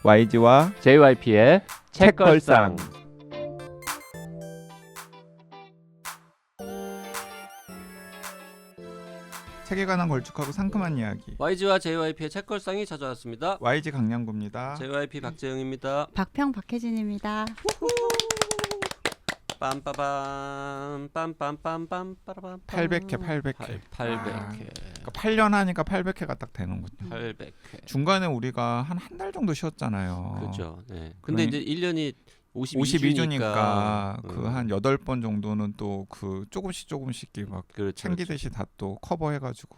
YG와 JYP의 책걸상. 책에 관한 걸쭉하고 상큼한 이야기. YG와 JYP의 책걸상이 찾아왔습니다. YG 강량구입니다. JYP 박재영입니다. 박평 박혜진입니다. 빰빠밤 빰빰빰빰 빠라밤 800회 800회. 800회. 그러니까 8년 하니까 800회가 딱 되는군요. 800회. 중간에 우리가 한 달 정도 쉬었잖아요. 그렇죠. 네. 근데 이제 1년이 52주니까 그 한 음. 8번 정도는 또 그 조금씩 막 그렇죠, 챙기듯이 다 또 커버해가지고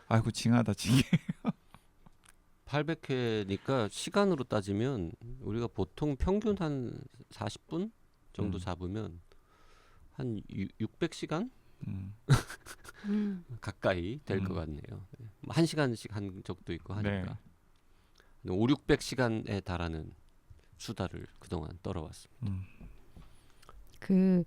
아이고 징하다 징해. 800회니까 시간으로 따지면 우리가 보통 평균 한 40분 정도 잡으면 한 600시간 가까이 될 것 같네요. 1시간씩 한 적도 있고 하니까. 네. 500~600시간에 달하는 수다를 그동안 떨어왔습니다. 그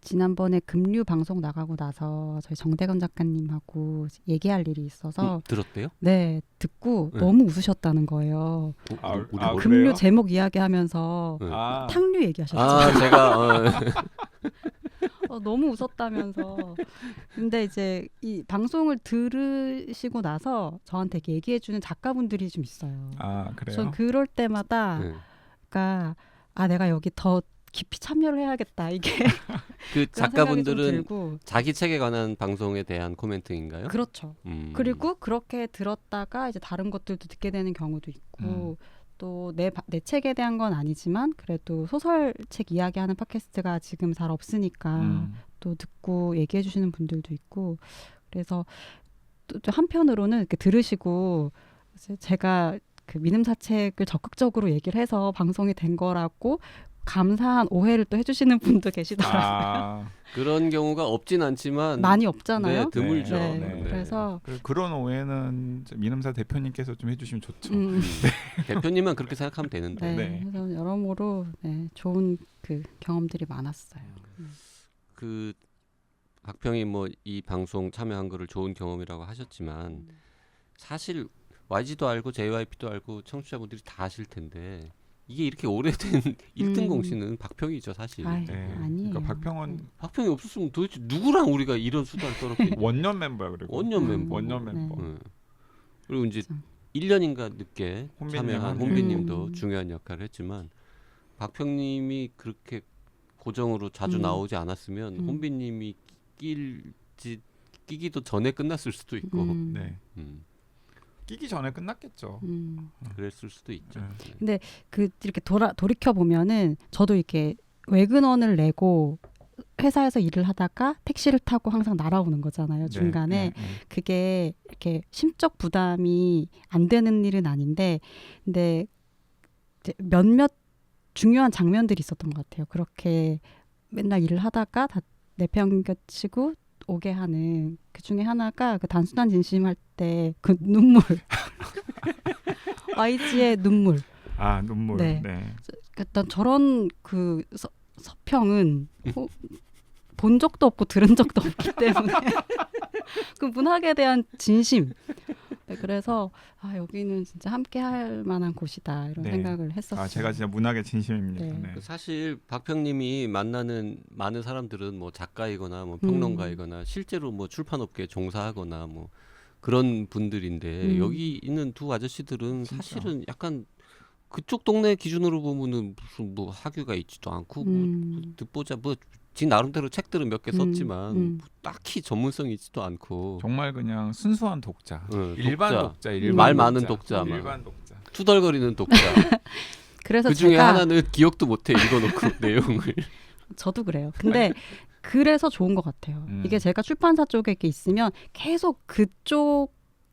지난번에 금류 방송 나가고 나서 저희 정대건 작가님하고 얘기할 일이 있어서 들었대요? 네 듣고 네. 너무 웃으셨다는 거예요. 우리 아, 뭐- 금류 그래요? 제목 이야기하면서 네. 탕류 얘기하셨죠. 제가 너무 웃었다면서. 근데 이제 이 방송을 들으시고 나서 저한테 이렇게 얘기해주는 작가분들이 좀 있어요. 아 그래요? 전 그럴 때마다 네. 그러니까 내가 여기 더 깊이 참여를 해야겠다 이게 그 그런 생각이 좀 작가분들은 들고. 자기 책에 관한 방송에 대한 코멘트인가요? 그렇죠. 그리고 그렇게 들었다가 이제 다른 것들도 듣게 되는 경우도 있고 또 내 책에 대한 건 아니지만 그래도 소설책 이야기하는 팟캐스트가 지금 잘 없으니까 또 듣고 얘기해 주시는 분들도 있고 그래서 또 한편으로는 이렇게 들으시고 이제 제가 그 민음사책을 적극적으로 얘기를 해서 방송이 된 거라고 감사한 오해를 또 해주시는 분도 계시더라고요. 아, 그런 경우가 없진 않지만 많이 없잖아요. 네, 드물죠. 네, 네. 그래서 그런 오해는 민음사 대표님께서 좀 해주시면 좋죠. 대표님은 그렇게 생각하면 되는데 네, 그래서 여러모로 좋은 그 경험들이 많았어요. 그 박평이 뭐 이 방송 참여한 거를 좋은 경험이라고 하셨지만 사실 YG도 알고 JYP도 알고 청취자분들이 다 아실 텐데 이게 이렇게 오래된 1등 공신은 박평이죠 사실. 아이, 네. 아니에요. 그러니까 박평은 박평이 없었으면 도대체 누구랑 우리가 이런 수다를 떨었겠냐. 원년 멤버야 그리고. 원년 멤버. 원년 멤버. 네. 네. 그리고 이제 진짜. 1년인가 늦게 혼비님 참여한 하네. 혼비님도 중요한 역할을 했지만 박평님이 그렇게 고정으로 자주 나오지 않았으면 혼비님이 끼기도 전에 끝났을 수도 있고 네. 끼기 전에 끝났겠죠. 그랬을 수도 있죠. 네. 이렇게 돌이켜 보면은 저도 이렇게 외근원을 내고 회사에서 일을 하다가 택시를 타고 항상 날아오는 거잖아요. 중간에 그게 이렇게 심적 부담이 안 되는 일은 아닌데, 근데 이제 몇몇 중요한 장면들이 있었던 것 같아요. 그렇게 맨날 일을 하다가 다 내팽겨치고 오게 하는 그 중에 하나가 그 단순한 진심할 때 그 눈물 YG의 눈물. 아 눈물. 네. 네. 일단 저런 그 서평은 본 적도 없고 들은 적도 없기 때문에 그 문학에 대한 진심. 네, 그래서 여기는 진짜 함께 할 만한 곳이다 이런 네. 생각을 했었어요. 제가 진짜 문학의 진심입니다. 네. 네. 사실 박평님이 만나는 많은 사람들은 뭐 작가이거나 뭐 평론가이거나 실제로 뭐 출판업계에 종사하거나 뭐 그런 분들인데 여기 있는 두 아저씨들은 진짜. 사실은 약간 그쪽 동네 기준으로 보면은 무슨 뭐 학위가 있지도 않고 뭐 듣보자 뭐 지 나름대로 책들은 몇 개 썼지만 뭐 딱히 전문성이 있지도 않고 정말 그냥 순수한 독자. 일반 독자. 말 많은 독자. 일반 독자. 투덜거리는 독자. 그래서 그 중에 제가 하나는 기억도 못해 읽어놓고 내용을. 저도 그래요. 근데 그래서 좋은 것 같아요. 이게 제가 출판사 쪽에 이렇게 있으면 계속 그쪽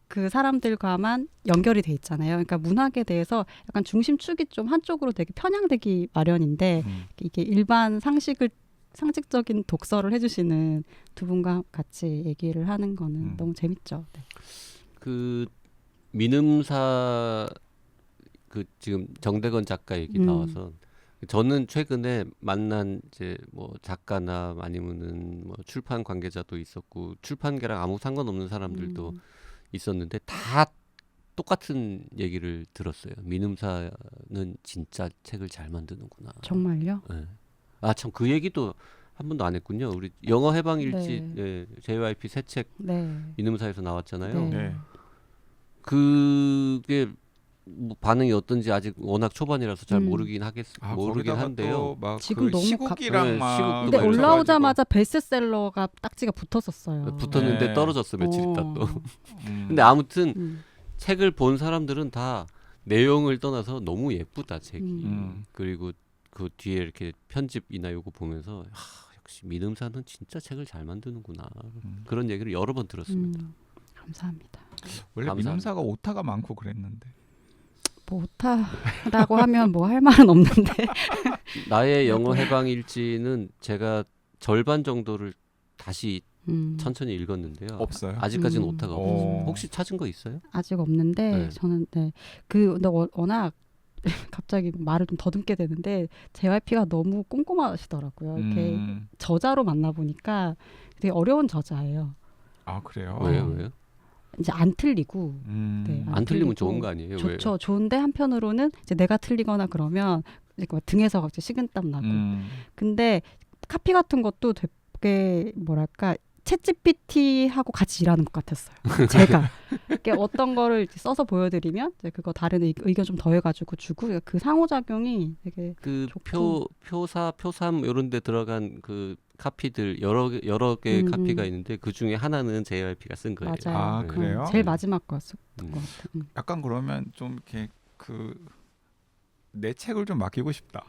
그 사람들과만 연결이 돼 있잖아요. 그러니까 문학에 대해서 약간 중심축이 좀 한쪽으로 되게 편향되기 마련인데 이게 일반 상식적인 독서를 해주시는 두 분과 같이 얘기를 하는 거는 너무 재밌죠. 네. 그 민음사 그 지금 정대건 작가 얘기 나와서 저는 최근에 만난 이제 뭐 작가나 아니면은 뭐 출판 관계자도 있었고 출판계랑 아무 상관없는 사람들도 있었는데 다 똑같은 얘기를 들었어요. 민음사는 진짜 책을 잘 만드는구나. 정말요? 네. 아 참 그 얘기도 한 번도 안 했군요. 우리 영어 해방 일지 네. JYP 새 책 네. 민음사에서 나왔잖아요. 네. 네. 그게 뭐 반응이 어떤지 아직 워낙 초반이라서 잘 모르긴 모르긴 거기다가 한데요. 또 막 지금 그 너무 시국이랑 네, 막 시국도 근데 막 올라오자마자 베스트셀러가 딱지가 붙었었어요. 붙었는데 네. 떨어졌어 며칠 있다 또. 음. 근데 아무튼 음. 책을 본 사람들은 다 내용을 떠나서 너무 예쁘다 책이. 그리고 그 뒤에 이렇게 편집이나 요거 보면서 역시 민음사는 진짜 책을 잘 만드는구나. 그런 얘기를 여러 번 들었습니다. 감사합니다. 원래 감사합니다. 민음사가 오타가 많고 그랬는데. 뭐 오타라고 하면 뭐 할 말은 없는데. 나의 영어 해방 일지는 제가 절반 정도를 다시 천천히 읽었는데요. 없어요? 아직까지는 오타가 없어요. 오. 혹시 찾은 거 있어요? 아직 없는데 네. 저는 근데 워낙 갑자기 말을 좀 더듬게 되는데 JYP가 너무 꼼꼼하시더라고요. 이렇게 저자로 만나 보니까 되게 어려운 저자예요. 아 그래요? 왜요? 이제 안 틀리고 네, 안 틀리면 틀리고 좋은 거 아니에요? 왜? 좋죠. 좋은데 한편으로는 이제 내가 틀리거나 그러면 이제 막 등에서 갑자기 식은땀 나고. 근데 카피 같은 것도 되게 뭐랄까 챗GPT하고 같이 일하는 것 같았어요. 제가 이렇게 어떤 거를 이제 써서 보여드리면 이제 그거 다른 의견 좀 더해가지고 주고 그 상호작용이 되게 그 좋고. 표사, 표삼 이런 데 들어간 그 카피들 여러 개의 카피가 있는데 그 중에 하나는 JYP가 쓴 거예요. 맞아요. 아, 그래요? 제일 마지막 거였던 것 같아요. 약간 그러면 좀 이렇게 내 책을 좀 맡기고 싶다.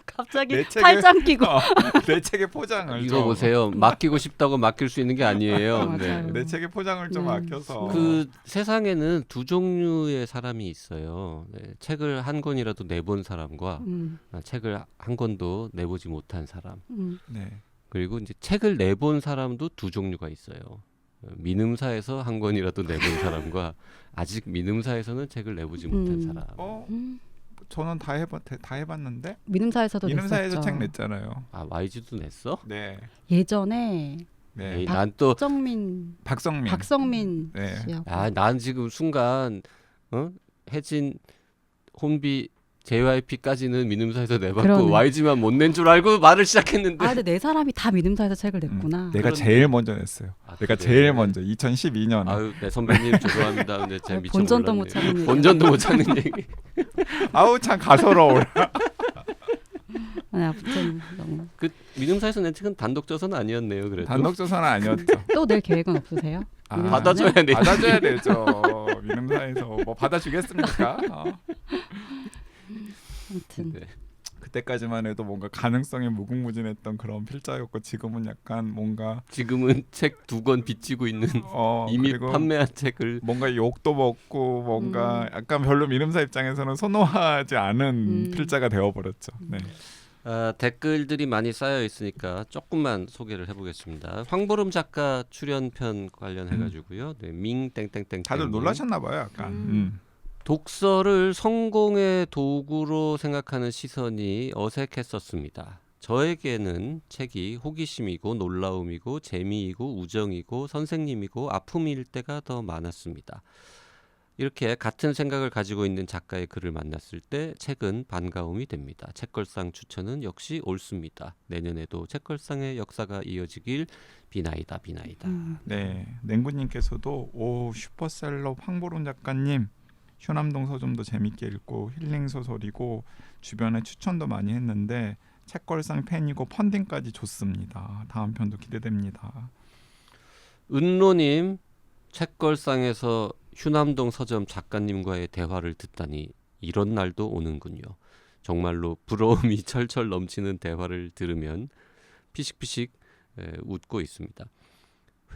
갑자기 내 책을- 팔짱 끼고 내 책의 포장을 이거 좀, 보세요. 맡기고 싶다고 맡길 수 있는 게 아니에요. 맞아요. 네. 내 책의 포장을 좀 네. 아껴서 그 세상에는 두 종류의 사람이 있어요. 네, 책을 한 권이라도 내본 사람과 책을 한 권도 내보지 못한 사람. 네. 그리고 이제 책을 내본 사람도 두 종류가 있어요. 민음사에서 한 권이라도 내본 사람과 아직 민음사에서는 책을 내보지 못한 사람. 저는 다 해봤는데 민음사에서도 민음사에서 냈었죠. 책 냈잖아요. 아 YG도 냈어? 네. 예전에 네. 에이, 난 또 박성민 네. 씨하고 난 지금 순간 혜진, 혼비, JYP까지는 민음사에서 내봤고 그러네. YG만 못 낸 줄 알고 말을 시작했는데. 근데 네 사람이 다 민음사에서 책을 냈구나. 내가 그런데- 제일 먼저 냈어요. 아, 내가 그래? 제일 먼저 2012년에. 아유, 네, 선배님 죄송합니다. 근데 제가 미처 본전도 못 몰랐네요. 찾는 얘기. 본전도 못 찾는 얘기. 아우 참 가소로워라. 네, 아무튼 너무. 그 민음사에서 낸 책은 단독저서는 아니었네요. 그래도 단독조선은 아니었죠. 또 낼 계획은 없으세요? 아, 민음사는? 받아줘야 돼. 받아줘야 되죠. 민음사에서 뭐 받아주겠습니까? 아무튼 네. 그때까지만 해도 뭔가 가능성이 무궁무진했던 그런 필자였고 지금은 약간 뭔가 지금은 책 두 권 빚지고 있는 이미 그리고 판매한 책을 뭔가 욕도 먹고 뭔가 약간 별로 민음사 입장에서는 선호하지 않은 필자가 되어버렸죠. 네. 댓글들이 많이 쌓여 있으니까 조금만 소개를 해보겠습니다. 황보름 작가 출연편 관련해가지고요. 네, 밍 땡땡땡 다들 놀라셨나 봐요, 약간. 독서를 성공의 도구로 생각하는 시선이 어색했었습니다. 저에게는 책이 호기심이고 놀라움이고 재미이고 우정이고 선생님이고 아픔일 때가 더 많았습니다. 이렇게 같은 생각을 가지고 있는 작가의 글을 만났을 때 책은 반가움이 됩니다. 책걸상 추천은 역시 옳습니다. 내년에도 책걸상의 역사가 이어지길 비나이다. 네, 냉구님께서도 오 슈퍼셀러 황보름 작가님 휴남동 서점도 재밌게 읽고 힐링 소설이고 주변에 추천도 많이 했는데 책걸상 팬이고 펀딩까지 좋습니다. 다음 편도 기대됩니다. 은로님 책걸상에서 휴남동 서점 작가님과의 대화를 듣다니 이런 날도 오는군요. 정말로 부러움이 철철 넘치는 대화를 들으면 피식피식 웃고 있습니다.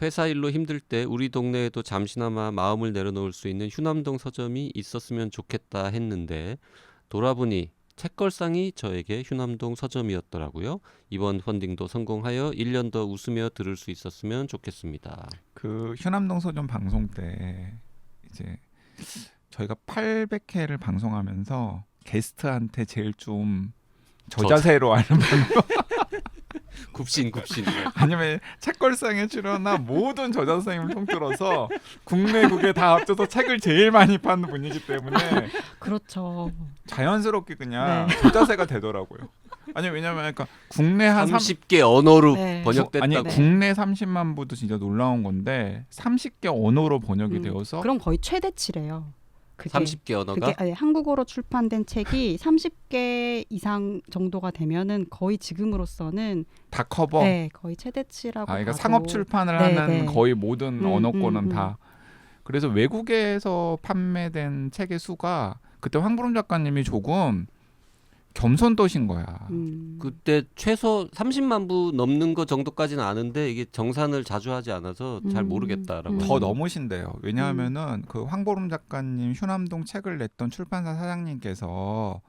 회사 일로 힘들 때 우리 동네에도 잠시나마 마음을 내려놓을 수 있는 휴남동 서점이 있었으면 좋겠다 했는데 돌아보니 책걸상이 저에게 휴남동 서점이었더라고요. 이번 펀딩도 성공하여 1년 더 웃으며 들을 수 있었으면 좋겠습니다. 그 휴남동 서점 방송 때 이제 저희가 800회를 방송하면서 게스트한테 제일 좀 저자세로 하는 방송 굽신. 아니면 책걸상에 출연한 모든 저자 선생님을 통틀어서 국내국에 다 합쳐서 책을 제일 많이 파는 분이기 때문에 그렇죠. 자연스럽게 그냥 네. 저자세가 되더라고요. 아니 왜냐면 그러니까 국내 한 30개 언어로 네. 번역됐다고. 아니 네. 국내 30만 부도 진짜 놀라운 건데 30개 언어로 번역이 음, 되어서 그럼 거의 최대치래요. 그게 30개 언어가 그게 아니, 한국어로 출판된 책이 30개 이상 정도가 되면은 거의 지금으로서는 다 커버. 네, 거의 최대치라고. 그러니까 봐도. 상업 출판을 네, 하는 네. 거의 모든 언어권은 음. 다. 그래서 외국에서 판매된 책의 수가 그때 황보름 작가님이 조금 겸손도신 거야. 그때 최소 30만 부 넘는 거 정도까지는 아는데 이게 정산을 자주 하지 않아서 잘 모르겠다라고. 더 넘으신대요. 왜냐하면은 그 황보름 작가님 휴남동 책을 냈던 출판사 사장님께서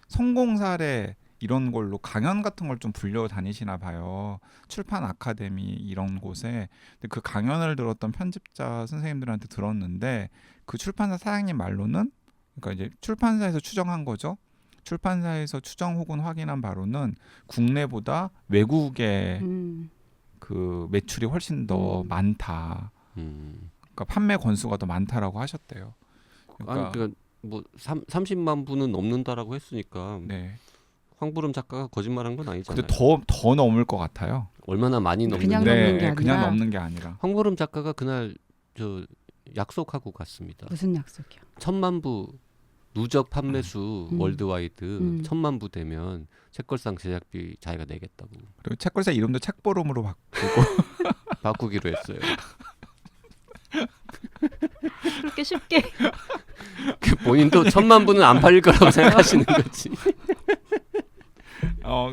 성공 사례 이런 걸로 강연 같은 걸 좀 불려 다니시나 봐요. 출판 아카데미 이런 곳에. 근데 그 강연을 들었던 편집자 선생님들한테 들었는데 그 출판사 사장님 말로는 그러니까 이제 출판사에서 추정한 거죠. 출판사에서 추정 혹은 확인한 바로는 국내보다 외국의 그 매출이 훨씬 더 많다. 그러니까 판매 건수가 더 많다라고 하셨대요. 그러니까 뭐 30만 부는 넘는다라고 했으니까 네. 황보름 작가가 거짓말한 건 아니잖아요. 근데 더 넘을 것 같아요. 얼마나 많이 그냥 넘는데 넘는 게 아니라. 그냥 넘는 게 아니라. 황보름 작가가 그날 저 약속하고 갔습니다. 무슨 약속이요? 1000만 부 누적 판매수 월드와이드 1000만 부 되면 책걸상 제작비 자기가 내겠다고. 그리고 책걸사 이름도 책보름으로 바꾸고 바꾸기로 했어요. 그렇게 쉽게. 본인도 1000만 부는 안 팔릴 거라고 생각하시는 거지.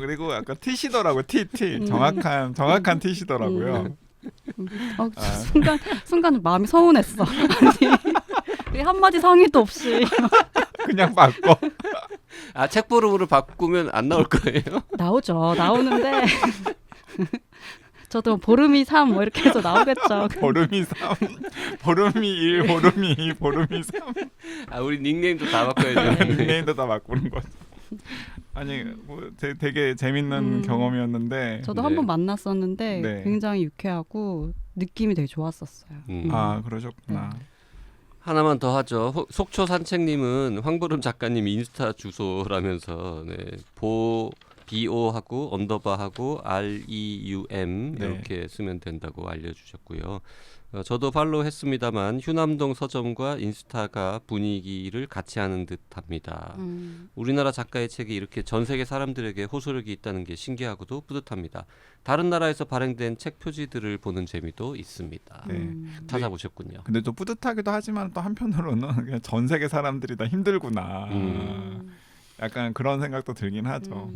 그리고 약간 티시더라고요. 티 정확한 티시더라고요. 순간 마음이 서운했어. 아니, 한마디 상의도 없이. 그냥 바꿔. 아 책보름으로 바꾸면 안 나올 거예요? 나오죠. 나오는데 저도 보름이 3 뭐 이렇게 해서 나오겠죠. 보름이 3, 보름이 1, 보름이 2, 보름이 3. 아 우리 닉네임도 다 바꿔야 돼. 닉네임도 다 바꾸는 거죠. 아니 뭐 되게 재밌는 경험이었는데. 저도 네. 한번 만났었는데 네. 굉장히 유쾌하고 느낌이 되게 좋았었어요. 아 그러셨구나. 하나만 더 하죠. 속초 산책님은 황보름 작가님 인스타 주소라면서 네, BO하고 언더바하고 REUM 네. 이렇게 쓰면 된다고 알려주셨고요. 저도 팔로우 했습니다만 휴남동 서점과 인스타가 분위기를 같이 하는 듯합니다. 우리나라 작가의 책이 이렇게 전 세계 사람들에게 호소력이 있다는 게 신기하고도 뿌듯합니다. 다른 나라에서 발행된 책 표지들을 보는 재미도 있습니다. 네. 찾아보셨군요. 근데 또 뿌듯하기도 하지만 또 한편으로는 그냥 전 세계 사람들이 다 힘들구나. 약간 그런 생각도 들긴 하죠.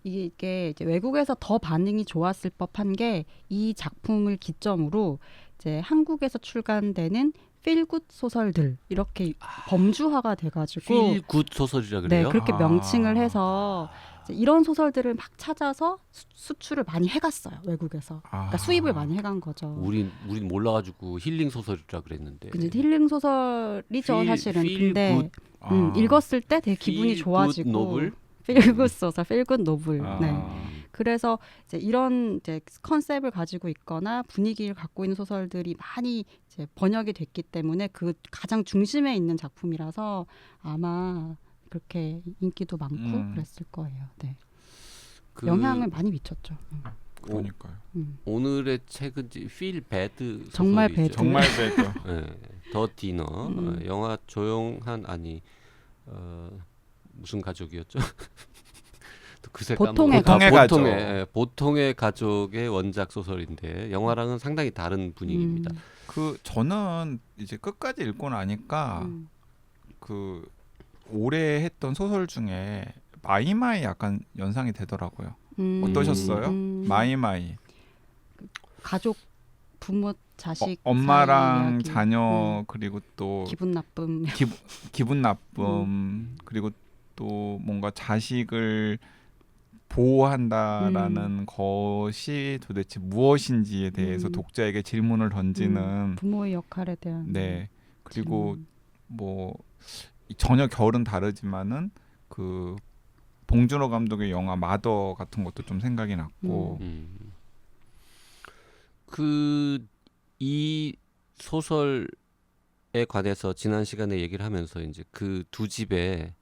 이게 이제 외국에서 더 반응이 좋았을 법한 게 이 작품을 기점으로 이제 한국에서 출간되는 필굿 소설들 이렇게 범주화가 돼가지고 필굿 소설이라 그래요? 네, 그렇게 명칭을 해서 이제 이런 소설들을 막 찾아서 수출을 많이 해갔어요 외국에서. 그러니까 수입을 많이 해간 거죠. 우린 몰라가지고 힐링 소설이라 그랬는데. 근데 힐링 소설이죠 사실은. 근데 읽었을 때 되게 기분이 feel 좋아지고. good novel? 필굿 소설, 필굿 노블. 네. 그래서 이제 이런 이제 컨셉을 가지고 있거나 분위기를 갖고 있는 소설들이 많이 이제 번역이 됐기 때문에 그 가장 중심에 있는 작품이라서 아마 그렇게 인기도 많고 그랬을 거예요. 네. 영향을 많이 미쳤죠. 그러니까요. 오늘의 책은 Feel Bad 정말 소설이죠. 배드. 정말 배죠. 네, 더 디너. 영화 조용한 무슨 가족이었죠? 그새 보통의 보통의 가족의 원작 소설인데 영화랑은 상당히 다른 분위기입니다. 저는 이제 끝까지 읽고 나니까 그 올해 했던 소설 중에 마이마이 약간 연상이 되더라고요. 어떠셨어요? 마이마이. 가족, 부모, 자식, 엄마랑 이야기. 자녀 그리고 또 기분 나쁨. 기분 나쁨 그리고 또 뭔가 자식을 보호한다라는 것이 도대체 무엇인지에 대해서 독자에게 질문을 던지는 부모의 역할에 대한. 네. 그리고 뭐 전혀 결은 다르지만은 그 봉준호 감독의 영화 마더 같은 것도 좀 생각이 났고 그 이 소설에 관해서 지난 시간에 얘기를 하면서 이제 그 두 집에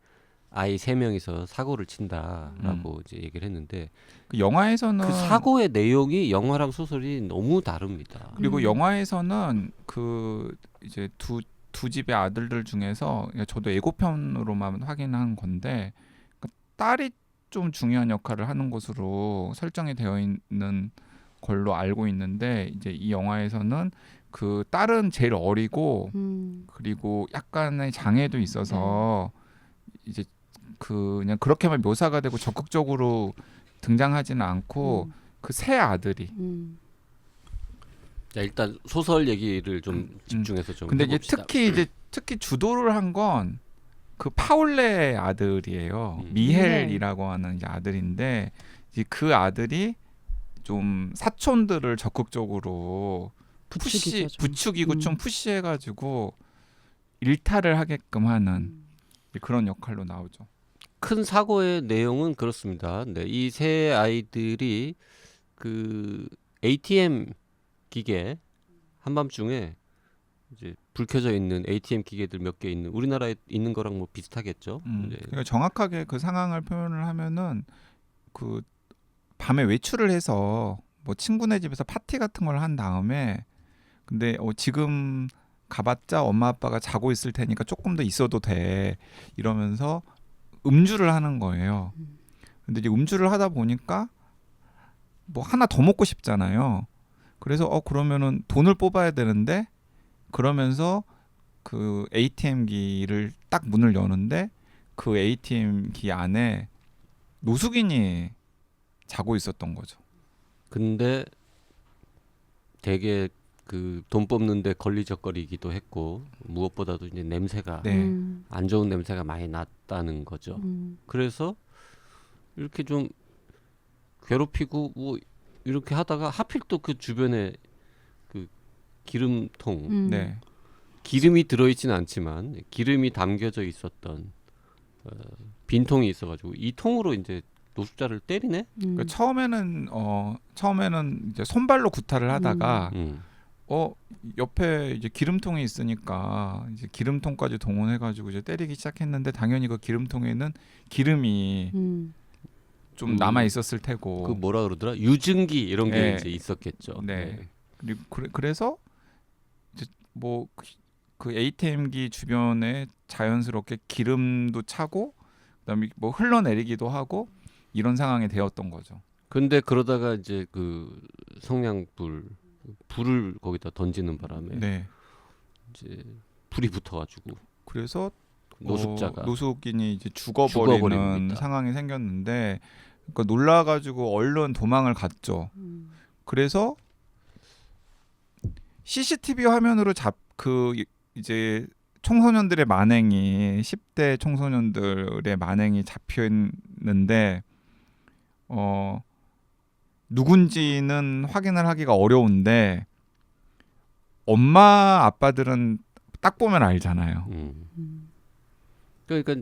아이 3명이서 사고를 친다라고 이제 얘기를 했는데 그 영화에서는 그 사고의 내용이 영화랑 소설이 너무 다릅니다. 그리고 영화에서는 그 이제 두 집의 아들들 중에서 저도 예고편으로만 확인한 건데 그 딸이 좀 중요한 역할을 하는 것으로 설정이 되어 있는 걸로 알고 있는데 이제 이 영화에서는 그 딸은 제일 어리고 그리고 약간의 장애도 있어서 이제 그냥 그렇게만 묘사가 되고 적극적으로 등장하지는 않고 그 세 아들이 자, 일단 소설 얘기를 좀 집중해서 좀 근데 이제 해봅시다. 특히 주도를 한 건 그 파올레 아들이에요. 미헬이라고 하는 이제 아들인데 이제 그 아들이 좀 사촌들을 적극적으로 부추기고 좀 푸시해가지고 일탈을 하게끔 하는 그런 역할로 나오죠. 큰 사고의 내용은 그렇습니다. 네, 이 세 아이들이 그 ATM 기계 한밤중에 이제 불 켜져 있는 ATM 기계들 몇 개 있는 우리나라에 있는 거랑 뭐 비슷하겠죠. 이제 그러니까 정확하게 그 상황을 표현을 하면은 그 밤에 외출을 해서 뭐 친구네 집에서 파티 같은 걸 한 다음에 근데 지금 가봤자 엄마 아빠가 자고 있을 테니까 조금 더 있어도 돼 이러면서 음주를 하는 거예요. 근데 이제 음주를 하다 보니까 뭐 하나 더 먹고 싶잖아요. 그래서 그러면은 돈을 뽑아야 되는데 그러면서 그 ATM기를 딱 문을 여는데 그 ATM기 안에 노숙인이 자고 있었던 거죠. 근데 되게 그 돈 뽑는데 걸리적거리기도 했고 무엇보다도 이제 냄새가 네. 안 좋은 냄새가 많이 났다는 거죠. 그래서 이렇게 좀 괴롭히고 뭐 이렇게 하다가 하필 또 그 주변에 그 기름통 네. 기름이 들어있지는 않지만 기름이 담겨져 있었던 빈통이 있어가지고 이 통으로 이제 노숙자를 때리네. 그러니까 처음에는 이제 손발로 구타를 하다가 옆에 이제 기름통이 있으니까 이제 기름통까지 동원해가지고 이제 때리기 시작했는데 당연히 그 기름통에는 기름이 좀 남아 있었을 테고 그 뭐라 그러더라 유증기 이런 게 네. 이제 있었겠죠. 네. 그리고 그래서 이제 뭐 그 ATM기 주변에 자연스럽게 기름도 차고 그다음에 뭐 흘러내리기도 하고 이런 상황이 되었던 거죠. 근데 그러다가 이제 그 불을 거기다 던지는 바람에 네. 이제 불이 붙어가지고 그래서 노숙인이 이제 죽어버리는 죽어버립니다. 상황이 생겼는데 그러니까 놀라가지고 얼른 도망을 갔죠. 그래서 CCTV 화면으로 이제 청소년들의 만행이 10대 청소년들의 만행이 잡혀 있는데 누군지는 확인을 하기가 어려운데 엄마 아빠들은 딱 보면 알잖아요. 그러니까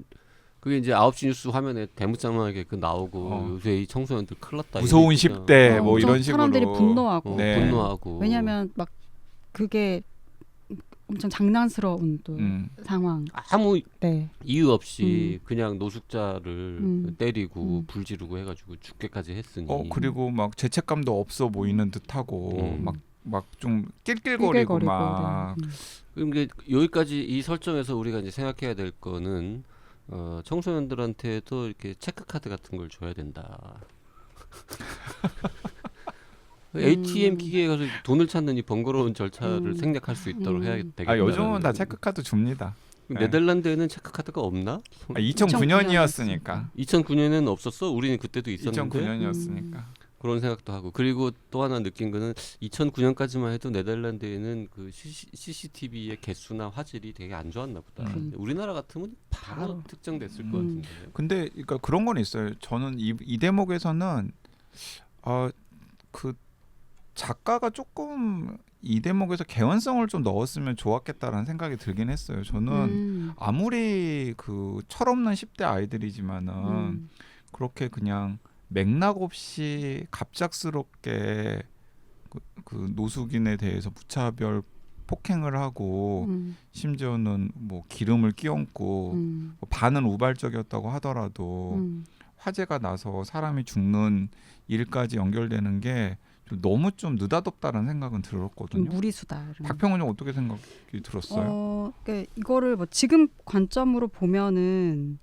그게 이제 9시 뉴스 화면에 대문짝만하게 그 나오고 요새 이 청소년들 큰일 났다. 무서운 이러니까. 10대 뭐 이런 식으로 사람들이 분노하고 네. 분노하고 왜냐하면 막 그게 엄청 장난스러운 또 상황. 아무 네. 이유 없이 그냥 노숙자를 때리고 불 지르고 해가지고 죽게까지 했으니. 그리고 막 죄책감도 없어 보이는 듯하고 막 좀 낄낄거리고 막. 네. 그러니까 여기까지 이 설정에서 우리가 이제 생각해야 될 거는 청소년들한테도 이렇게 체크카드 같은 걸 줘야 된다. ATM 기계에 가서 돈을 찾는 이 번거로운 절차를 생략할 수 있도록 해야 되겠다. 요즘은 다 체크카드 줍니다. 네덜란드에는 체크카드가 없나? 2009년이었으니까. 2009년에는 없었어? 우리는 그때도 있었는데. 2009년이었으니까. 그런 생각도 하고 그리고 또 하나 느낀 거는 2009년까지만 해도 네덜란드에는 그 CCTV의 개수나 화질이 되게 안 좋았나 보다. 우리나라 같으면 바로 특정됐을 것 같은데. 근데 그러니까 그런 건 있어요. 저는 이 대목에서는 그 작가가 조금 이 대목에서 개연성을 좀 넣었으면 좋았겠다라는 생각이 들긴 했어요. 저는 아무리 그 철없는 10대 아이들이지만은 그렇게 그냥 맥락 없이 갑작스럽게 그 노숙인에 대해서 무차별 폭행을 하고 심지어는 뭐 기름을 끼얹고 뭐 반은 우발적이었다고 하더라도 화재가 나서 사람이 죽는 일까지 연결되는 게 좀 너무 좀 느닷없다라는 생각은 들었거든요. 무리수다. 이런. 박평훈님 어떻게 생각이 들었어요? 그러니까 이거를 뭐 지금 관점으로 보면은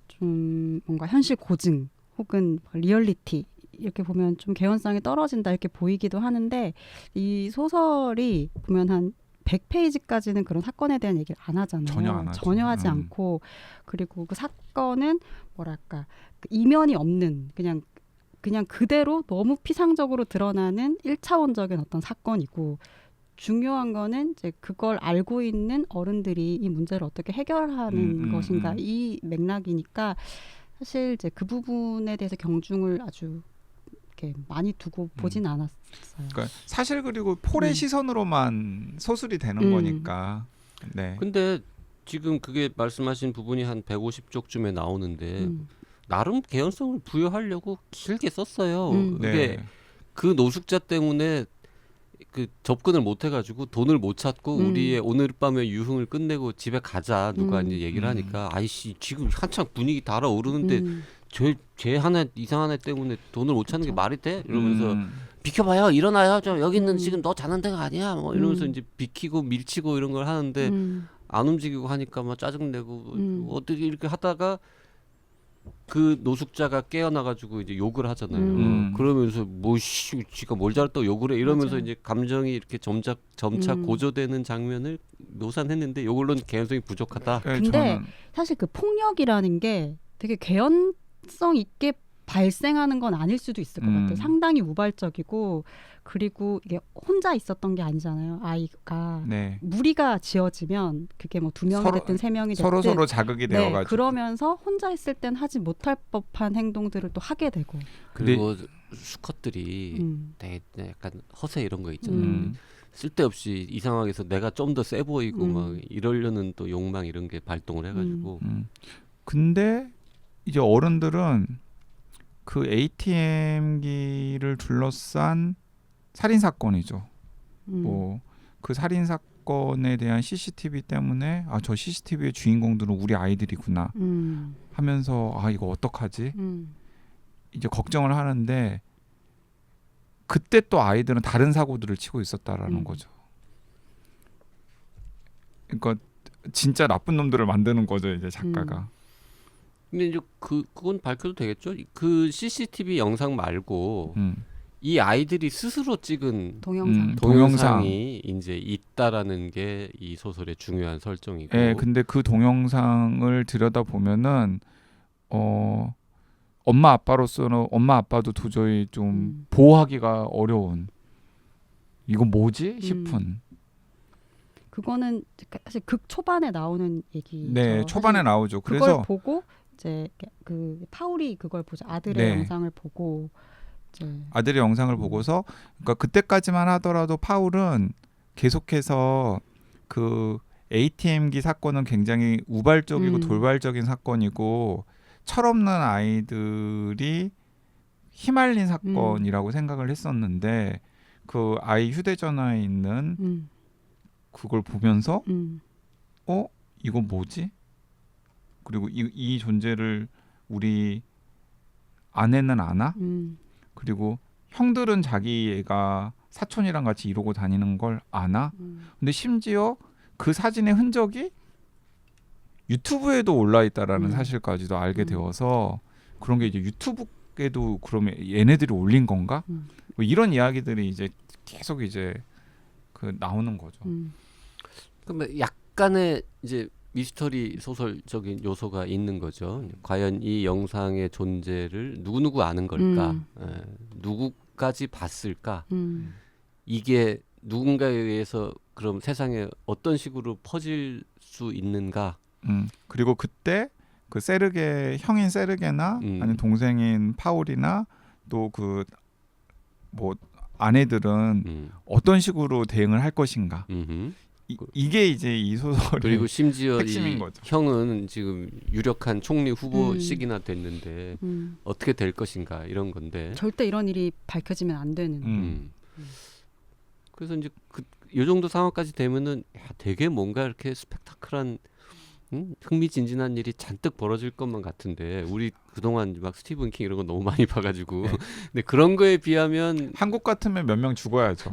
좀 뭔가 현실 고증 혹은 리얼리티 이렇게 보면 좀 개연성이 떨어진다 이렇게 보이기도 하는데 이 소설이 보면 한 100페이지까지는 그런 사건에 대한 얘기를 안 하잖아요. 전혀 안 하죠. 전혀 하지 않고 그리고 그 사건은 뭐랄까 그 이면이 없는 그냥 그대로 너무 피상적으로 드러나는 1차원적인 어떤 사건이고 중요한 거는 이제 그걸 알고 있는 어른들이 이 문제를 어떻게 해결하는 것인가 이 맥락이니까 사실 이제 그 부분에 대해서 경중을 아주 이렇게 많이 두고 보진 않았어요. 그러니까 사실 그리고 폴의 시선으로만 서술이 되는 거니까. 네. 근데 지금 그게 말씀하신 부분이 한 150쪽쯤에 나오는데 나름 개연성을 부여하려고 길게 썼어요. 그게 네. 그 노숙자 때문에 그 접근을 못 해가지고 돈을 못 찾고 우리의 오늘 밤의 유흥을 끝내고 집에 가자 누가 이제 얘기를 하니까 아이씨 지금 한창 분위기 달아오르는데 쟤 하나 이상한 애 때문에 돈을 못 찾는 게 말이 돼? 이러면서 비켜봐요 일어나요 좀 여기는 지금 너 자는 데가 아니야 뭐 이러면서 이제 비키고 밀치고 이런 걸 하는데 안 움직이고 하니까 막 짜증내고 어떻게 이렇게 하다가 그 노숙자가 깨어나가지고 이제 욕을 하잖아요. 그러면서 뭐씨 지가 뭘 잘했다고 욕을 해 이러면서 맞아요. 이제 감정이 이렇게 점차 고조되는 장면을 묘사했는데 이걸로는 개연성이 부족하다. 네, 근데 사실 그 폭력이라는 게 되게 개연성 있게 발생하는 건 아닐 수도 있을 것 같아요. 상당히 우발적이고 그리고 이게 혼자 있었던 게 아니잖아요. 아이가 네. 무리가 지어지면 그게 뭐 2명이 됐든 3명이 됐든 서로 자극이 네, 되어가지고 그러면서 혼자 있을 땐 하지 못할 법한 행동들을 또 하게 되고 그리고 수컷들이 되게 약간 허세 이런 거 있잖아요. 쓸데없이 이상하게 해서 내가 좀 더 세 보이고 막 이러려는 또 욕망 이런 게 발동을 해가지고 근데 이제 어른들은 그 ATM기를 둘러싼 살인 사건이죠. 뭐 그 살인 사건에 대한 CCTV 때문에 아 저 CCTV의 주인공들은 우리 아이들이구나 하면서 아 이거 어떡하지? 이제 걱정을 하는데 그때 또 아이들은 다른 사고들을 치고 있었다라는 거죠. 그러니까 진짜 나쁜 놈들을 만드는 거죠 이제 작가가. 근데 이제 그건 밝혀도 되겠죠? 그 CCTV 영상 말고 이 아이들이 스스로 찍은 동영상이 이제 있다라는 게 이 소설의 중요한 설정이고. 네, 근데 그 동영상을 들여다 보면은 엄마 아빠로서는 엄마 아빠도 도저히 좀 보호하기가 어려운 이거 뭐지 싶은. 그거는 사실 극 초반에 나오는 얘기죠. 네, 초반에 나오죠. 그걸 그래서 보고 이제 그 파울이 그걸 보죠. 아들의 영상을 보고 이제 아들의 영상을 보고서 그러니까 그때까지만 하더라도 파울은 계속해서 그 ATM기 사건은 굉장히 우발적이고 돌발적인 사건이고 철없는 아이들이 휘말린 사건이라고 생각을 했었는데 그 아이 휴대전화에 있는 그걸 보면서 이거 뭐지? 그리고 이 존재를 우리 아내는 아나? 그리고 형들은 자기 애가 사촌이랑 같이 이러고 다니는 걸 아나? 근데 심지어 그 사진의 흔적이 유튜브에도 올라 있다라는 사실까지도 알게 되어서 그런 게 이제 유튜브에도 그러면 얘네들이 올린 건가? 뭐 이런 이야기들이 이제 계속 이제 그 나오는 거죠. 그러면 약간의 이제 미스터리 소설적인 요소가 있는 거죠. 과연 이 영상의 존재를 누구누구 아는 걸까? 누구까지 봤을까? 이게 누군가에 의해서 그럼 세상에 어떤 식으로 퍼질 수 있는가? 그리고 그때 그 세르게 형인 세르게나 아니면 동생인 파울이나 또 그 뭐 아내들은 어떤 식으로 대응을 할 것인가? 이게 이제 이 소설의 그리고 심지어 핵심인 이 거죠. 형은 지금 유력한 총리 후보식이나 됐는데 어떻게 될 것인가 이런 건데. 절대 이런 일이 밝혀지면 안 되는. 그래서 이제 이 정도 상황까지 되면은 야, 되게 뭔가 이렇게 스펙타클한 흥미진진한 일이 잔뜩 벌어질 것만 같은데 우리 그동안 막 스티븐 킹 이런 거 너무 많이 봐가지고 근데 그런 거에 비하면 한국 같으면 몇 명 죽어야죠.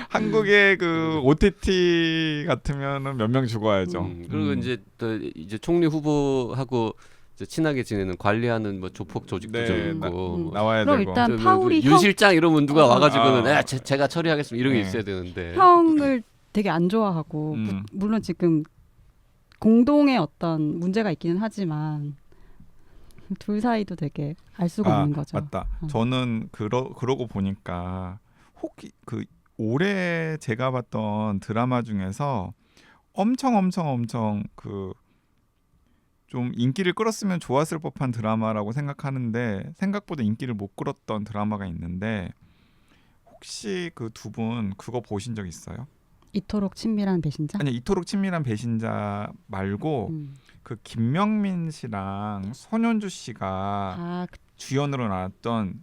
한국의 그 OTT 같으면은 몇 명 죽어야죠. 그리고 이제 총리 후보하고 이제 친하게 지내는 관리하는 뭐 조폭 조직도 네, 좀 있고 나와야 그럼 되고. 일단 파울이 윤 실장 이러면 누가 와가지고는 아. 제가 처리하겠습니다 이런 게 네. 있어야 되는데 형을 되게 안 좋아하고 물론 지금 공동의 어떤 문제가 있기는 하지만 둘 사이도 되게 알 수가 없는 거죠. 맞다. 저는 그러고 보니까 혹시 그 올해 제가 봤던 드라마 중에서 엄청 그 좀 인기를 끌었으면 좋았을 법한 드라마라고 생각하는데 생각보다 인기를 못 끌었던 드라마가 있는데 혹시 그 두 분 그거 보신 적 있어요? 이토록 친밀한 배신자? 아니 이토록 친밀한 배신자 말고 그 김명민 씨랑 손현주 씨가 주연으로 나왔던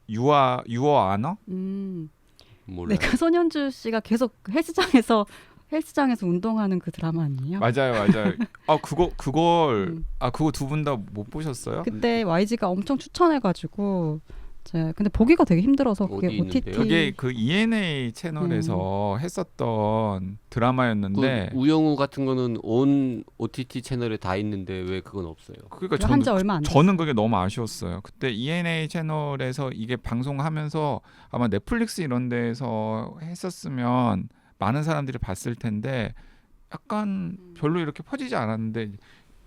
유어 아너? 몰라요. 네, 그 손현주 씨가 계속 헬스장에서 운동하는 그 드라마 아니에요? 맞아요. 그거 두 분 다 못 보셨어요? 그때 YG가 엄청 추천해가지고 근데 보기가 되게 힘들어서 그게 어디 OTT 있는데요? 그게 그 ENA 채널에서 했었던 드라마였는데 그 우영우 같은 거는 온 OTT 채널에 다 있는데 왜 그건 없어요? 그러니까 한지 얼마 안 저는 그게 너무 아쉬웠어요. 그때 ENA 채널에서 이게 방송하면서 아마 넷플릭스 이런 데에서 했었으면 많은 사람들이 봤을 텐데 약간 별로 이렇게 퍼지지 않았는데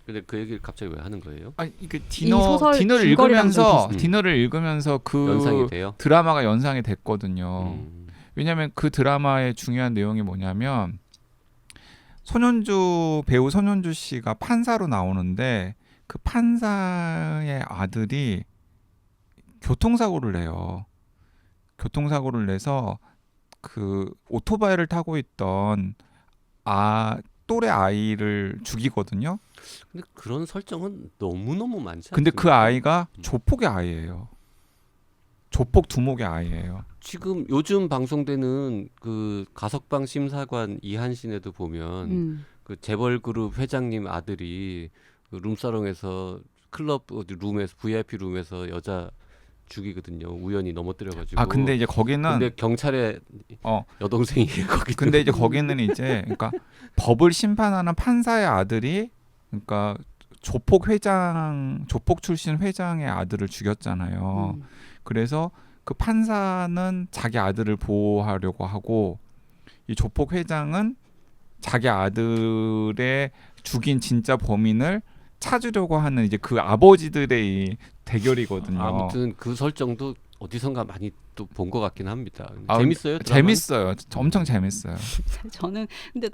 근데 그 얘기를 갑자기 왜 하는 거예요? 아니 이게 소설 디너를 줄거리랑 읽으면서 그 연상이 돼요? 드라마가 연상이 됐거든요. 왜냐하면 그 드라마의 중요한 내용이 뭐냐면 배우 손현주 씨가 판사로 나오는데 그 판사의 아들이 교통사고를 내요. 교통사고를 내서 그 오토바이를 타고 있던 또래 아이를 죽이거든요. 근데 그런 설정은 너무너무 많지 않습니까? 근데 그 아이가 조폭의 아이예요. 조폭 두목의 아이예요. 지금 요즘 방송되는 그 가석방 심사관 이한신에도 보면 그 재벌 그룹 회장님 아들이 그 룸사롱에서 클럽 룸에서 VIP 룸에서 여자 죽이거든요. 우연히 넘어뜨려가지고. 근데 이제 거기는 근데 경찰의 여동생이 거기. 근데 이제 거기는 이제 그러니까 법을 심판하는 판사의 아들이 그러니까 조폭 출신 회장의 아들을 죽였잖아요. 그래서 그 판사는 자기 아들을 보호하려고 하고 이 조폭 회장은 자기 아들의 죽인 진짜 범인을 찾으려고 하는 이제 그 아버지들의 이 대결이거든요. 아무튼 그 설정도 어디선가 많이 또 본 것 같긴 합니다. 재밌어요? 드라마는? 재밌어요. 엄청 재밌어요. 저는 근데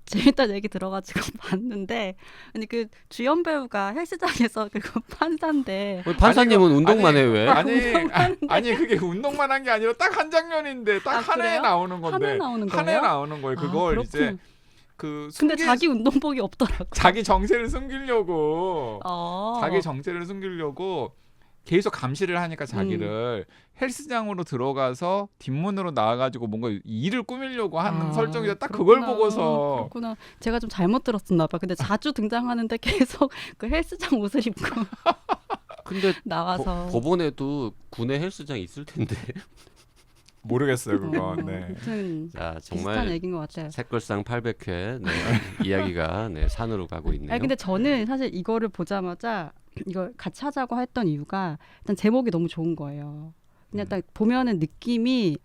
재밌다는 얘기 들어가지고 봤는데 아니 그 주연 배우가 헬스장에서 그 판사인데 판사님은 운동만 해 왜? 아니 그게 운동만 한 게 아니라 딱 한 장면인데 딱 한 해 나오는 건데 한 해 나오는 거예요? 한 해 나오는 거예요. 그걸 이제 근데 자기 운동복이 없더라고. 자기 정체를 숨기려고 계속 감시를 하니까 자기를 헬스장으로 들어가서 뒷문으로 나와가지고 뭔가 일을 꾸미려고 하는 설정이다. 딱 그걸 보고서 그렇구나. 제가 좀 잘못 들었었나 봐. 근데 자주 등장하는데 계속 그 헬스장 옷을 입고 근데 나와서 법원에도 군의 헬스장 있을 텐데. 모르겠어요 그건. 네. 아무튼 자, 비슷한 정말 얘기인 것 같아요. 색걸상 800회 이야기가 산으로 가고 있네요. 근데 저는 사실 이거를 보자마자 이걸 같이 하자고 했던 이유가 일단 제목이 너무 좋은 거예요. 그냥 딱 보면은 느낌이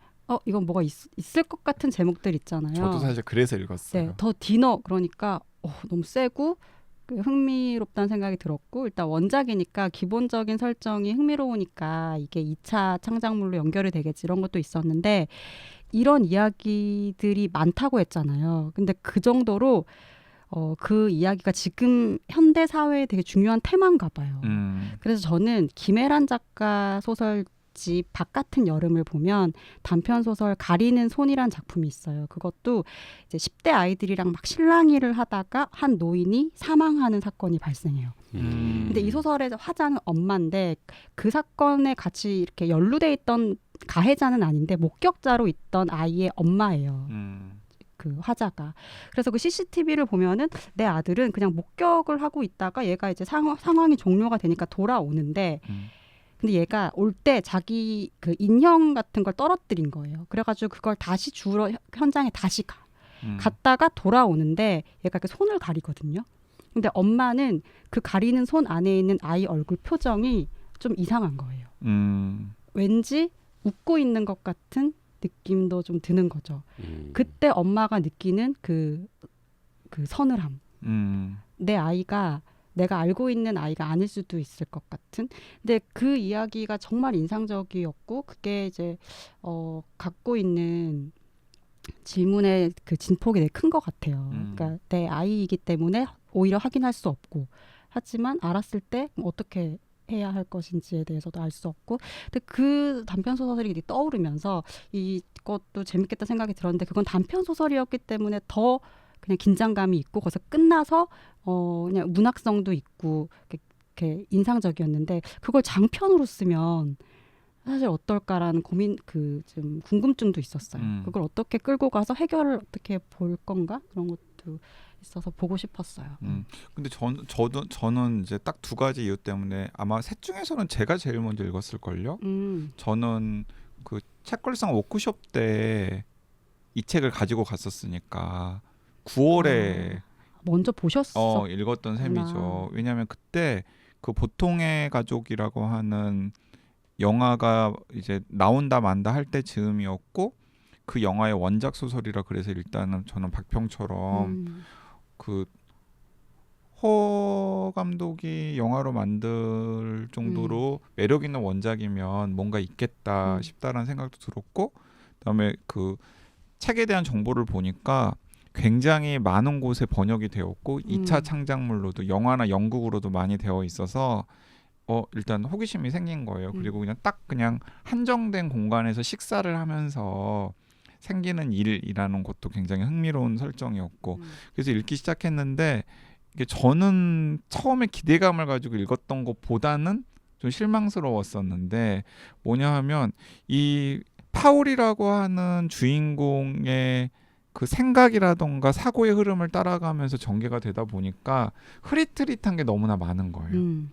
이건 뭐가 있을 것 같은 제목들 있잖아요. 저도 사실 그래서 읽었어요. 네, 더 디너 그러니까 너무 세고 흥미롭다는 생각이 들었고 일단 원작이니까 기본적인 설정이 흥미로우니까 이게 2차 창작물로 연결이 되겠지 이런 것도 있었는데 이런 이야기들이 많다고 했잖아요. 근데 그 정도로 그 이야기가 지금 현대 사회에 되게 중요한 테마인가 봐요. 그래서 저는 김혜란 작가 소설 집 바깥은 여름을 보면 단편 소설 가리는 손이란 작품이 있어요. 그것도 이제 10대 아이들이랑 막 실랑이를 하다가 한 노인이 사망하는 사건이 발생해요. 근데 이 소설의 화자는 엄마인데 그 사건에 같이 이렇게 연루돼 있던 가해자는 아닌데 목격자로 있던 아이의 엄마예요. 그 화자가. 그래서 그 CCTV를 보면은 내 아들은 그냥 목격을 하고 있다가 얘가 이제 상황이 종료가 되니까 돌아오는데 근데 얘가 올 때 자기 그 인형 같은 걸 떨어뜨린 거예요. 그래가지고 그걸 다시 주우러 현장에 다시 가. 갔다가 돌아오는데 얘가 그 손을 가리거든요. 근데 엄마는 그 가리는 손 안에 있는 아이 얼굴 표정이 좀 이상한 거예요. 왠지 웃고 있는 것 같은 느낌도 좀 드는 거죠. 그때 엄마가 느끼는 그 서늘함. 내 아이가 내가 알고 있는 아이가 아닐 수도 있을 것 같은. 근데 그 이야기가 정말 인상적이었고 그게 이제 갖고 있는 질문의 그 진폭이 되게 큰 것 같아요. 그러니까 내 아이이기 때문에 오히려 확인할 수 없고 하지만 알았을 때 어떻게 해야 할 것인지에 대해서도 알 수 없고 근데 그 단편 소설이 떠오르면서 이것도 재밌겠다 생각이 들었는데 그건 단편 소설이었기 때문에 더 그냥 긴장감이 있고 거기서 끝나서 그냥 문학성도 있고 이렇게 인상적이었는데 그걸 장편으로 쓰면 사실 어떨까라는 고민 좀 궁금증도 있었어요. 그걸 어떻게 끌고 가서 해결을 어떻게 볼 건가 그런 것도 있어서 보고 싶었어요. 근데 저는 이제 딱 두 가지 이유 때문에 아마 셋 중에서는 제가 제일 먼저 읽었을 걸요. 저는 그 책걸상 워크숍 때 이 책을 가지고 갔었으니까 9월에 먼저 보셨어? 읽었던 셈이죠. 왜냐하면 그때 그 보통의 가족이라고 하는 영화가 이제 나온다 만다 할 때 즈음이었고 그 영화의 원작 소설이라 그래서 일단은 저는 박평처럼 그 허 감독이 영화로 만들 정도로 매력 있는 원작이면 뭔가 있겠다 싶다라는 생각도 들었고 그다음에 그 책에 대한 정보를 보니까 굉장히 많은 곳에 번역이 되었고 2차 창작물로도 영화나 연극으로도 많이 되어 있어서 일단 호기심이 생긴 거예요. 그리고 그냥 한정된 공간에서 식사를 하면서 생기는 일이라는 것도 굉장히 흥미로운 설정이었고 그래서 읽기 시작했는데 이게 저는 처음에 기대감을 가지고 읽었던 것보다는 좀 실망스러웠었는데 뭐냐 하면 이 파울이라고 하는 주인공의 그 생각이라던가 사고의 흐름을 따라가면서 전개가 되다 보니까 흐릿흐릿한 게 너무나 많은 거예요.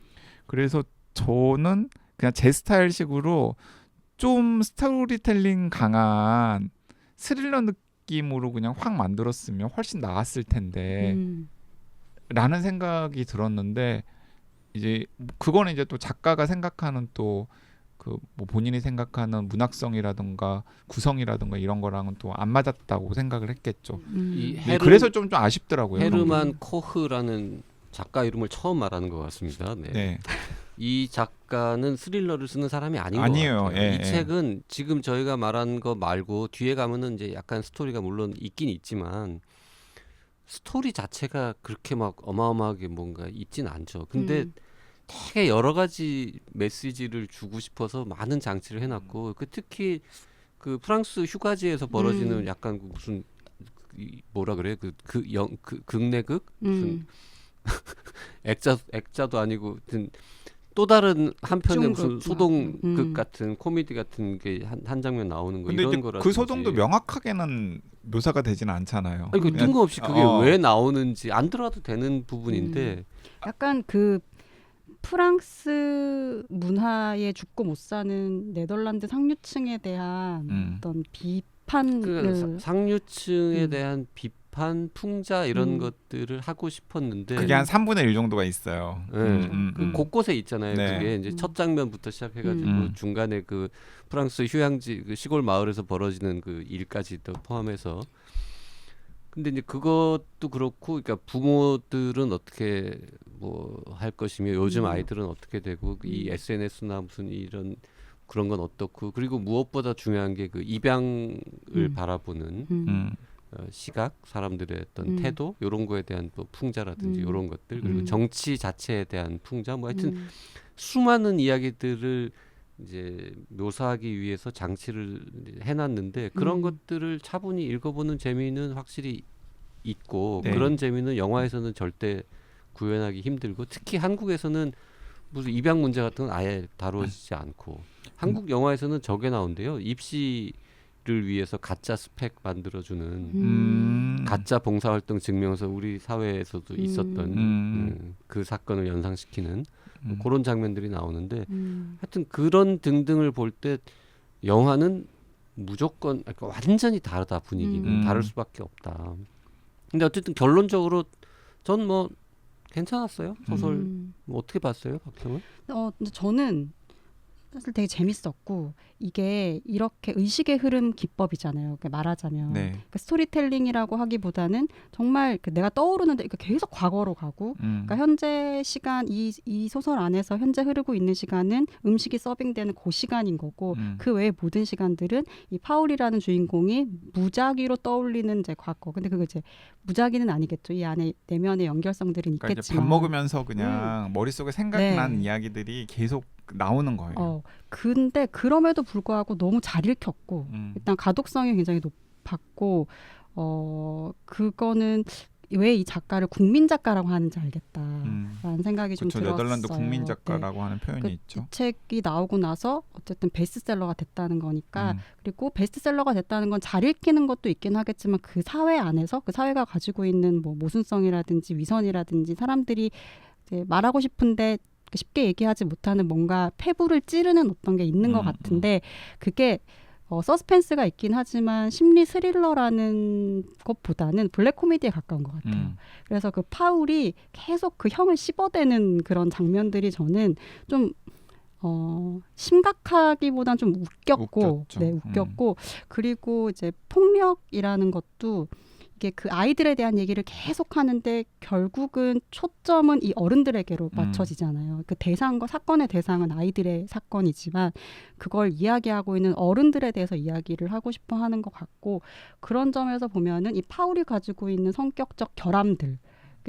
그래서 저는 그냥 제 스타일식으로 좀 스토리텔링 강한 스릴러 느낌으로 그냥 확 만들었으면 훨씬 나았을 텐데 라는 생각이 들었는데 이제 그거는 이제 또 작가가 생각하는 또 그 뭐 본인이 생각하는 문학성이라든가 구성이라든가 이런 거랑은 또 안 맞았다고 생각을 했겠죠. 그래서 좀 아쉽더라고요. 헤르만 코흐라는 작가 이름을 처음 말하는 것 같습니다. 네. 이 작가는 스릴러를 쓰는 사람이 아니에요. 것 같아요. 이 책은 지금 저희가 말한 거 말고 뒤에 가면은 이제 약간 스토리가 물론 있긴 있지만 스토리 자체가 그렇게 막 어마어마하게 뭔가 있진 않죠. 근데 되게 여러 가지 메시지를 주고 싶어서 많은 장치를 해놨고 특히 그 프랑스 휴가지에서 벌어지는 약간 무슨 뭐라 그래 극내극 무슨 액자도 아니고 또 다른 한편의 무슨 소동극 같은 코미디 같은 게 한 장면 나오는 거 이런 거라든지 그 소동도 명확하게는 묘사가 되지는 않잖아요. 아니, 그 뜬금없이 그게 왜 나오는지 안 들어도 되는 부분인데 약간 그 프랑스 문화에 죽고 못 사는 네덜란드 상류층에 대한 어떤 비판을 상류층에 대한 비판, 풍자 이런 것들을 하고 싶었는데 그게 한 3분의 1 정도가 있어요. 그 곳곳에 있잖아요. 네. 그게 이제 첫 장면부터 시작해가지고 중간에 그 프랑스 휴양지 그 시골 마을에서 벌어지는 그 일까지도 포함해서. 근데 이제 그것도 그렇고, 그러니까 부모들은 어떻게 뭐 할 것이며 요즘 아이들은 어떻게 되고 이 SNS나 무슨 이런 그런 건 어떻고 그리고 무엇보다 중요한 게 그 입양을 바라보는 시각, 사람들의 어떤 태도 이런 거에 대한 또 풍자라든지 이런 것들 그리고 정치 자체에 대한 풍자 뭐 하여튼 수많은 이야기들을 이제 묘사하기 위해서 장치를 해놨는데 그런 것들을 차분히 읽어보는 재미는 확실히 있고 네. 그런 재미는 영화에서는 절대 구현하기 힘들고 특히 한국에서는 무슨 입양 문제 같은 건 아예 다루어지지 않고 한국 영화에서는 저게 나온대요. 입시를 위해서 가짜 스펙 만들어주는 가짜 봉사활동 증명서 우리 사회에서도 있었던 그 사건을 연상시키는 뭐 그런 장면들이 나오는데 하여튼 그런 등등을 볼 때 영화는 무조건 그러니까 완전히 다르다 분위기는 다를 수밖에 없다. 근데 어쨌든 결론적으로 전 뭐 괜찮았어요. 소설 뭐 어떻게 봤어요, 박평은? 근데 저는 사실 되게 재밌었고 이게 이렇게 의식의 흐름 기법이잖아요. 말하자면 네. 그러니까 스토리텔링이라고 하기보다는 정말 내가 떠오르는데 계속 과거로 가고 그러니까 현재 시간 이 소설 안에서 현재 흐르고 있는 시간은 음식이 서빙되는 그 시간인 거고 그 외의 모든 시간들은 이 파울이라는 주인공이 무작위로 떠올리는 이제 과거. 근데 그거 이제 무작위는 아니겠죠. 이 안에 내면의 연결성들은 그러니까 이제 있겠지만 밥 먹으면서 그냥 머릿속에 생각나는 네. 이야기들이 계속 나오는 거예요. 근데 그럼에도 불구하고 너무 잘 읽혔고 일단 가독성이 굉장히 높았고 그거는 왜 이 작가를 국민 작가라고 하는지 알겠다라는 생각이 좀 그렇죠. 들었어요. 네덜란드 국민 작가라고 네. 하는 표현이 이 있죠. 책이 나오고 나서 어쨌든 베스트셀러가 됐다는 거니까 그리고 베스트셀러가 됐다는 건 잘 읽히는 것도 있긴 하겠지만 그 사회 안에서 그 사회가 가지고 있는 뭐 모순성이라든지 위선이라든지 사람들이 이제 말하고 싶은데 쉽게 얘기하지 못하는 뭔가 폐부를 찌르는 어떤 게 있는 것 같은데 그게 서스펜스가 있긴 하지만 심리 스릴러라는 것보다는 블랙 코미디에 가까운 것 같아요. 그래서 그 파울이 계속 그 형을 씹어대는 그런 장면들이 저는 좀 심각하기보단 좀 웃겼고, 웃겼죠. 네, 웃겼고 그리고 이제 폭력이라는 것도 이게 그 아이들에 대한 얘기를 계속 하는데 결국은 초점은 이 어른들에게로 맞춰지잖아요. 그 대상과 사건의 대상은 아이들의 사건이지만 그걸 이야기하고 있는 어른들에 대해서 이야기를 하고 싶어 하는 것 같고 그런 점에서 보면은 이 파울이 가지고 있는 성격적 결함들